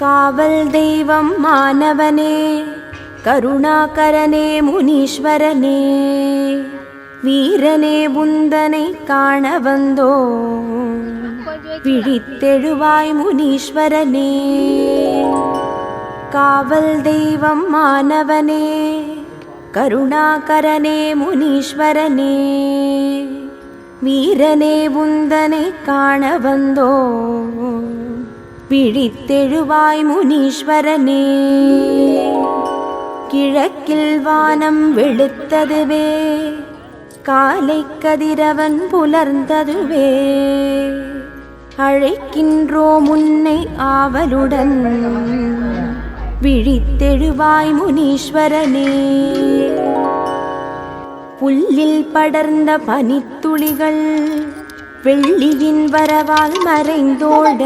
காவல் தெய்வம் மானவனே, கருணாகரனே முனீஸ்வரனே, வீரனே உந்தனை காண வந்தோ விழித்தெழுவாய் முனீஸ்வரனே. காவல் தெய்வம் மானவனே, கருணாகரனே முனீஸ்வரனே, வீரனே உந்தனை காண வந்தோ விழித்தெழுவாய் முனீஸ்வரனே. கிழக்கில் வானம் வெளுத்ததுவே, காலை கதிரவன் புலர்ந்ததுவே, அழைக்கின்றோம் உன்னை ஆவலுடன் விழித்தெழுவாய் முனீஸ்வரனே. புல்லில் படர்ந்த பனித்துளிகள் வெள்ளியின் வரவால் மறைந்தோட,